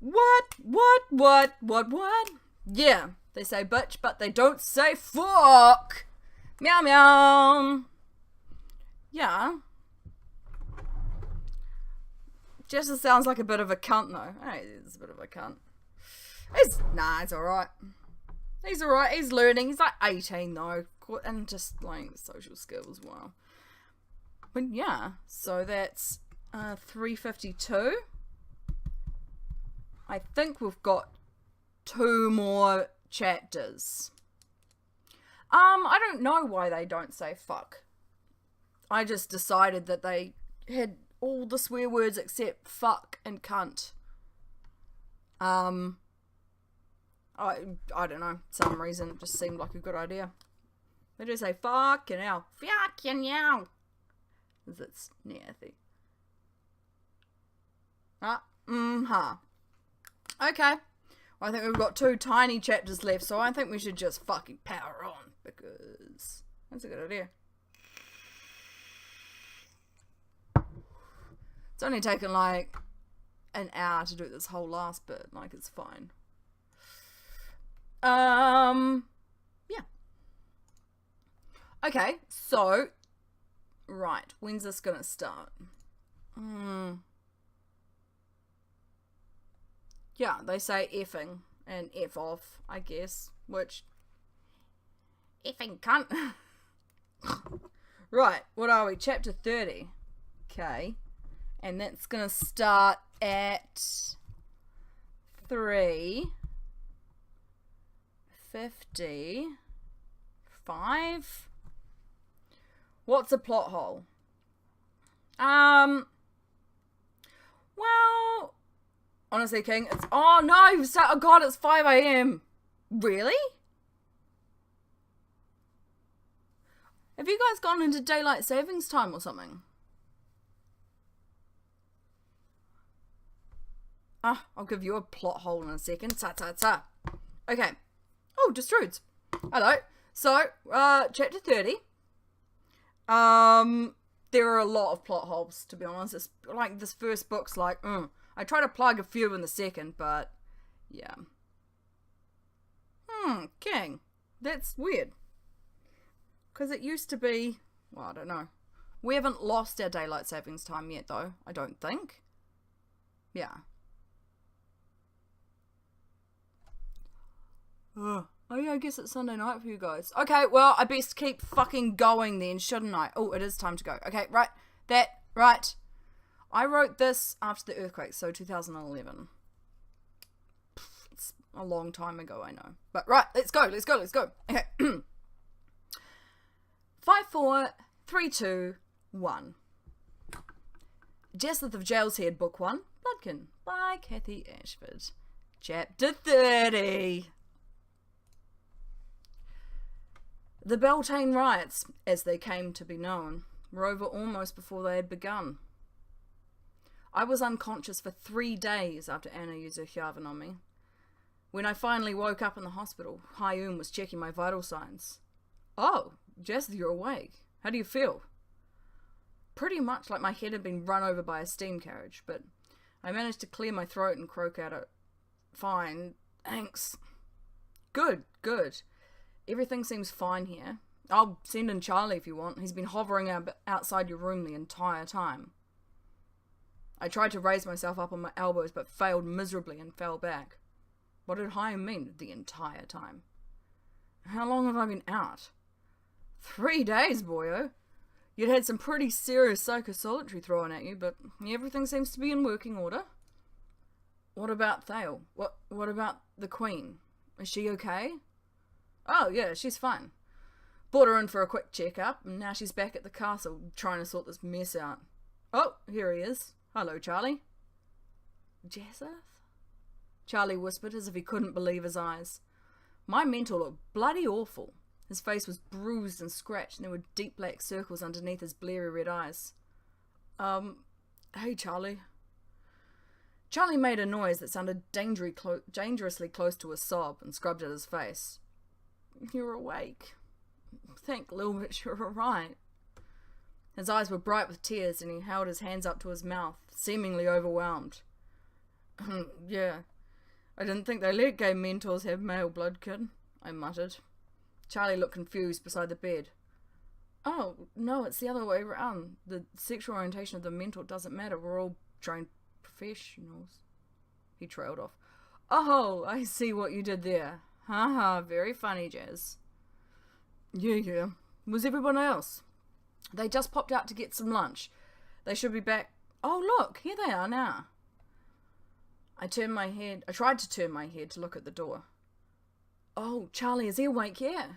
What? Yeah, they say bitch, but they don't say fuck. Meow meow. Yeah. Jester sounds like a bit of a cunt though. Hey, he's a bit of a cunt. He's alright. He's alright, he's learning. He's like 18 though. And just like social skills, wow. But yeah, so that's 352. I think we've got 2 more chapters. I don't know why they don't say fuck. I just decided that they had all the swear words except fuck and cunt. I don't know, some reason it just seemed like a good idea. They just say fucking hell. Fucking hell. As it's nasty. Okay. Well, I think we've got 2 tiny chapters left, so I think we should just fucking power on, because that's a good idea. It's only taken like an hour to do this whole last bit, like it's fine. Yeah. Okay, so, right, when's this gonna start? Yeah, they say effing and F off, I guess, which, effing cunt. Right, what are we? Chapter 30. Okay, and that's gonna start at 3:55. What's a plot hole? Well, honestly, King, it's... Oh, no! Oh, God, it's 5 a.m. Really? Have you guys gone into daylight savings time or something? I'll give you a plot hole in a second. Ta-ta-ta. Okay. Oh, Destrudes. Hello. So, chapter 30. There are a lot of plot holes, to be honest. It's like this first book's like, I try to plug a few in the second, but yeah. King. That's weird. Because it used to be, well, I don't know. We haven't lost our daylight savings time yet, though. I don't think. Yeah. Oh yeah, I guess it's Sunday night for you guys. Okay, well, I best keep fucking going then, shouldn't I? Oh, it is time to go. Okay, right. Right. I wrote this after the earthquake, so 2011. It's a long time ago, I know. But right, let's go. Okay. 5, 4, 3, 2, 1. Jesseth of Jail's Head, Book 1, Bloodkin, by Kathy Ashford. Chapter 30. The Beltane riots, as they came to be known, were over almost before they had begun. I was unconscious for 3 days after Anna used her Hyavan on me. When I finally woke up in the hospital, Hyun was checking my vital signs. Oh, Jess, you're awake. How do you feel? Pretty much like my head had been run over by a steam carriage, but I managed to clear my throat and croak out a fine, thanks. Good. Everything seems fine here. I'll send in Charlie if you want. He's been hovering outside your room the entire time. I tried to raise myself up on my elbows, but failed miserably and fell back. What did Hyun mean, the entire time? How long have I been out? 3 days, boyo. You'd had some pretty serious psychosolitary thrown at you, but everything seems to be in working order. What about Thale? What about the Queen? Is she okay? Oh, yeah, she's fine. Brought her in for a quick checkup, and now she's back at the castle trying to sort this mess out. Oh, here he is. Hello, Charlie. Jesseth? Charlie whispered as if he couldn't believe his eyes. My mentor looked bloody awful. His face was bruised and scratched, and there were deep black circles underneath his bleary red eyes. Hey, Charlie. Charlie made a noise that sounded dangerously close to a sob and scrubbed at his face. You're awake. Thank Lilbert you're alright. His eyes were bright with tears and he held his hands up to his mouth, seemingly overwhelmed. Yeah, I didn't think they let gay mentors have male Bloodkin, I muttered. Charlie looked confused beside the bed. Oh, no, it's the other way around. The sexual orientation of the mentor doesn't matter. We're all trained professionals. He trailed off. Oh, I see what you did there. Haha, very funny, Jazz. Yeah. Was everyone else? They just popped out to get some lunch. They should be back. Oh, look, here they are now. I tried to turn my head to look at the door. Oh, Charlie, is he awake yet?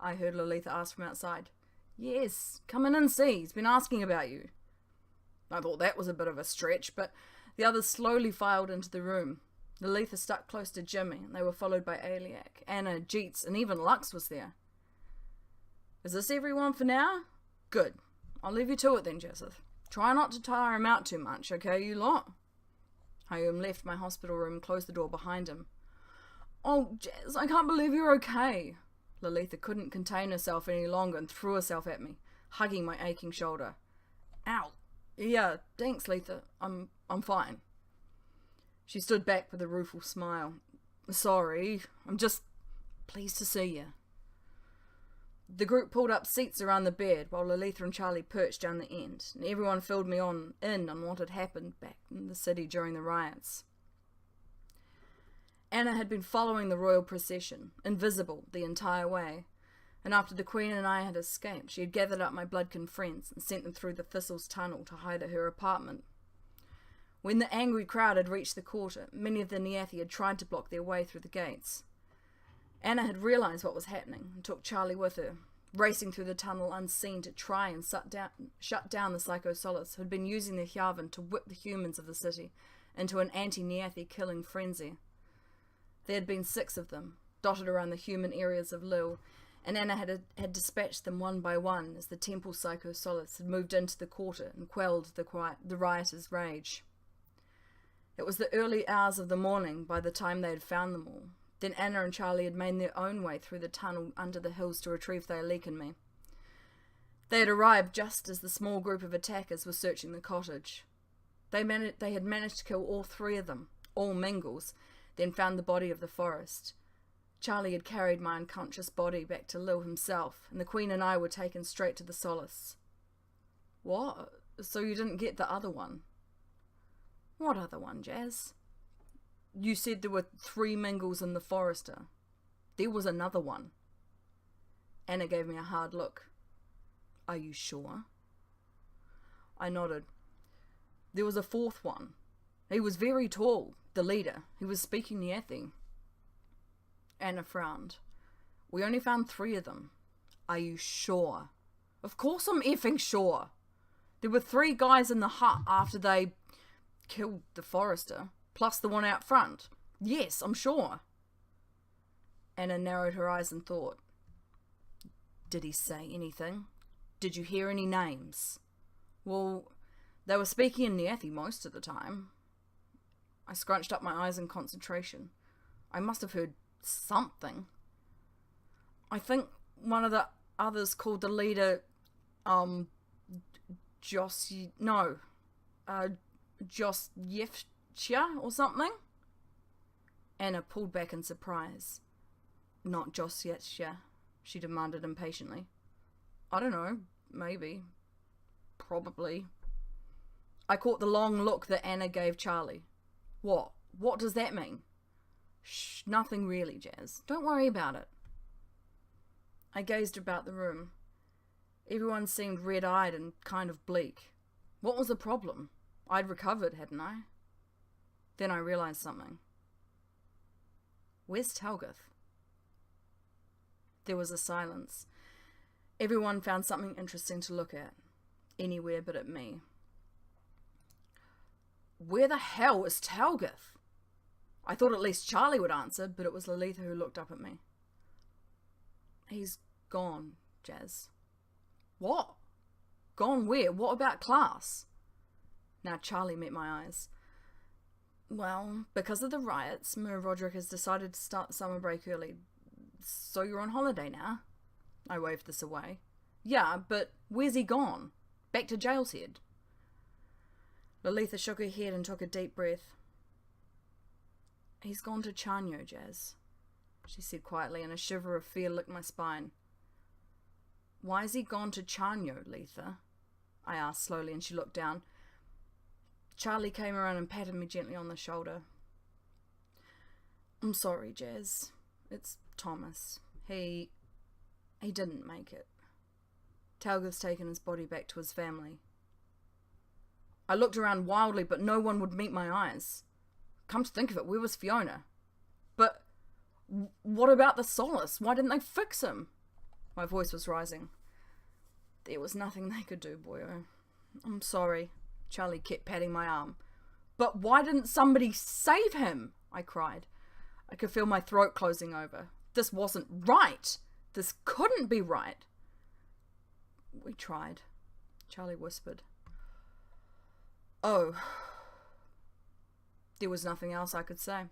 I heard Lolita ask from outside. Yes, come in and see. He's been asking about you. I thought that was a bit of a stretch, but the others slowly filed into the room. Lolita stuck close to Jimmy, and they were followed by Aliak, Anna, Jeets, and even Lux was there. Is this everyone for now? Good. I'll leave you to it then, Joseph. Try not to tire him out too much, okay, you lot? Hayum left my hospital room and closed the door behind him. Oh, Jazz, I can't believe you're okay. Lolita couldn't contain herself any longer and threw herself at me, hugging my aching shoulder. Ow. Yeah, thanks, Letha. I'm fine. She stood back with a rueful smile. Sorry, I'm just pleased to see you. The group pulled up seats around the bed while Lolita and Charlie perched down the end, and everyone filled me in on what had happened back in the city during the riots. Anna had been following the royal procession, invisible the entire way, and after the Queen and I had escaped, she had gathered up my Bloodkin friends and sent them through the Thistle's tunnel to hide at her apartment. When the angry crowd had reached the quarter, many of the Niathi had tried to block their way through the gates. Anna had realized what was happening and took Charlie with her, racing through the tunnel unseen to try and shut down the Psycho-Solace who had been using the Hyavan to whip the humans of the city into an anti-Niathi killing frenzy. There had been 6 of them, dotted around the human areas of Lille, and Anna had dispatched them one by one as the temple Psycho-Solace had moved into the quarter and quelled the rioters' rage. It was the early hours of the morning by the time they had found them all. Then Anna and Charlie had made their own way through the tunnel under the hills to retrieve Thealik and me. They had arrived just as the small group of attackers were searching the cottage. They had managed to kill all 3 of them, all Mingles, then found the body of the forest. Charlie had carried my unconscious body back to Lille himself, and the Queen and I were taken straight to the Solace. What? So you didn't get the other one? What other one, Jazz? You said there were 3 Mingles in the Forester. There was another one. Anna gave me a hard look. Are you sure? I nodded. There was a 4th one. He was very tall, the leader. He was speaking Niathi. Anna frowned. We only found 3 of them. Are you sure? Of course I'm effing sure. There were 3 guys in the hut after they killed the Forester, plus the one out front. Yes, I'm sure. Anna narrowed her eyes and thought. Did he say anything? Did you hear any names? Well, they were speaking in Niathi most of the time. I scrunched up my eyes in concentration. I must have heard something. I one of the others called the leader, Josyevcha or something? Anna pulled back in surprise. Not Josyevcha, she demanded impatiently. I don't know, maybe. Probably. I caught the long look that Anna gave Charlie. What? What does that mean? Shh, nothing really, Jazz. Don't worry about it. I gazed about the room. Everyone seemed red-eyed and kind of bleak. What was the problem? I'd recovered, hadn't I? Then I realized something. Where's Talgith? There was a silence. Everyone found something interesting to look at. Anywhere but at me. Where the hell is Talgith? I thought at least Charlie would answer, but it was Lolita who looked up at me. He's gone, Jazz. What? Gone where? What about class? Now Charlie met my eyes. Well, because of the riots, Mir Roderick has decided to start the summer break early. So you're on holiday now? I waved this away. Yeah, but where's he gone? Back to Jail's Head. Lolita shook her head and took a deep breath. He's gone to Chanyo, Jazz, she said quietly, and a shiver of fear licked my spine. Why has he gone to Chanyo, Letha? I asked slowly, and she looked down. Charlie came around and patted me gently on the shoulder. I'm sorry, Jazz. It's Thomas. He didn't make it. Talga's taken his body back to his family. I looked around wildly, but no one would meet my eyes. Come to think of it, where was Fiona? But what about the Solace? Why didn't they fix him? My voice was rising. There was nothing they could do, boyo. I'm sorry. Charlie kept patting my arm. But why didn't somebody save him? I cried. I could feel my throat closing over. This wasn't right. This couldn't be right. We tried, Charlie whispered. Oh. There was nothing else I could say.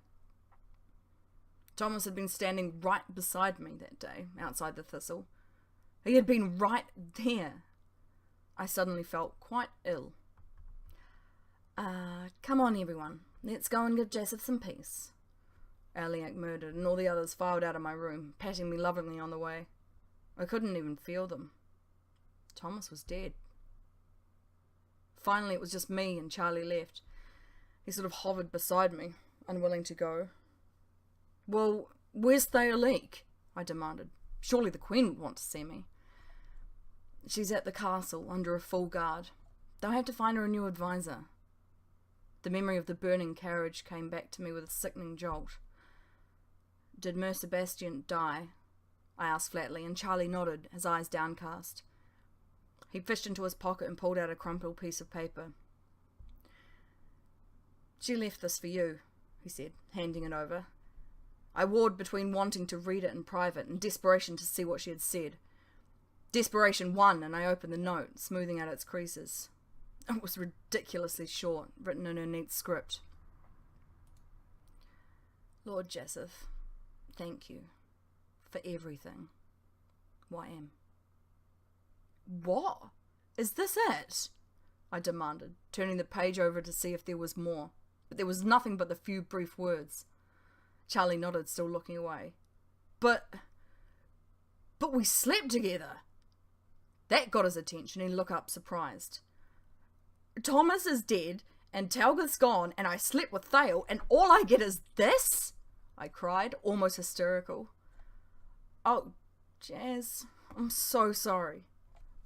Thomas had been standing right beside me that day, outside the thistle. He had been right there. I suddenly felt quite ill. Come on, everyone. Let's go and give Joseph some peace. Aliak murmured, and all the others filed out of my room, patting me lovingly on the way. I couldn't even feel them. Thomas was dead. Finally, it was just me and Charlie left. He sort of hovered beside me, unwilling to go. Well, where's Theolique? I demanded. Surely the Queen would want to see me. She's at the castle, under a full guard. They'll have to find her a new advisor. The memory of the burning carriage came back to me with a sickening jolt. Did Mer Sebastian die? I asked flatly, and Charlie nodded, his eyes downcast. He fished into his pocket and pulled out a crumpled piece of paper. She left this for you, he said, handing it over. I warred between wanting to read it in private and desperation to see what she had said. Desperation won, and I opened the note, smoothing out its creases. It was ridiculously short, written in her neat script. Lord Joseph, thank you for everything. YM. What? Is this it? I demanded, turning the page over to see if there was more, but there was nothing but the few brief words. Charlie nodded, still looking away. But we slept together. That got his attention. He looked up, surprised. Thomas is dead, and Talga's gone, and I slept with Thale, and all I get is this? I cried, almost hysterical. Oh, Jazz, I'm so sorry.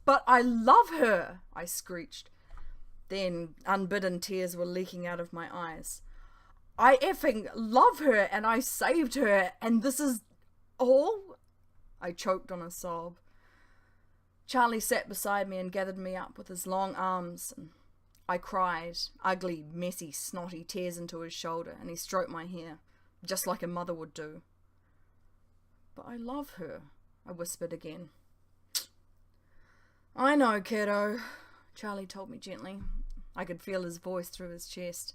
But I love her, I screeched. Then unbidden tears were leaking out of my eyes. I effing love her, and I saved her, and this is all? I choked on a sob. Charlie sat beside me and gathered me up with his long arms, and I cried, ugly, messy, snotty tears into his shoulder, and he stroked my hair, just like a mother would do. But I love her, I whispered again. I know, kiddo, Charlie told me gently. I could feel his voice through his chest.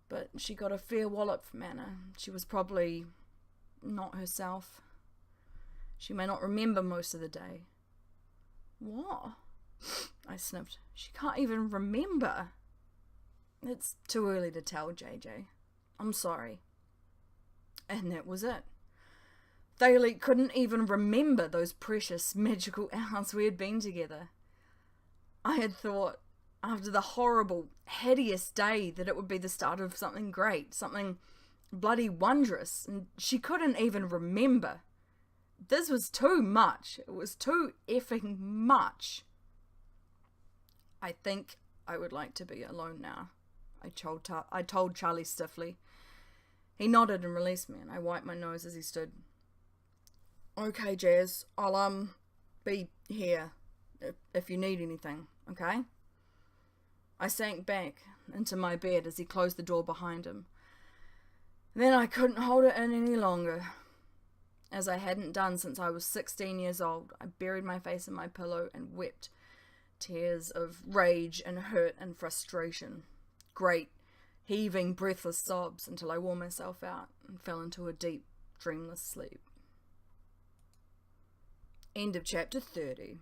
But she got a fair wallop from Anna. She was probably not herself. She may not remember most of the day. What? I sniffed. She can't even remember. It's too early to tell, JJ. I'm sorry. And that was it. Thalie couldn't even remember those precious, magical hours we had been together. I had thought, after the horrible, hideous day, that it would be the start of something great, something bloody wondrous, and she couldn't even remember. This was too much. It was too effing much. I think I would like to be alone now, I told Charlie stiffly. He nodded and released me, and I wiped my nose as he stood. Okay, Jazz, I'll, be here if you need anything, okay? I sank back into my bed as he closed the door behind him. Then I couldn't hold it in any longer. As I hadn't done since I was 16 years old, I buried my face in my pillow and wept, tears of rage and hurt and frustration. Great, heaving, breathless sobs until I wore myself out and fell into a deep, dreamless sleep. End of chapter 30.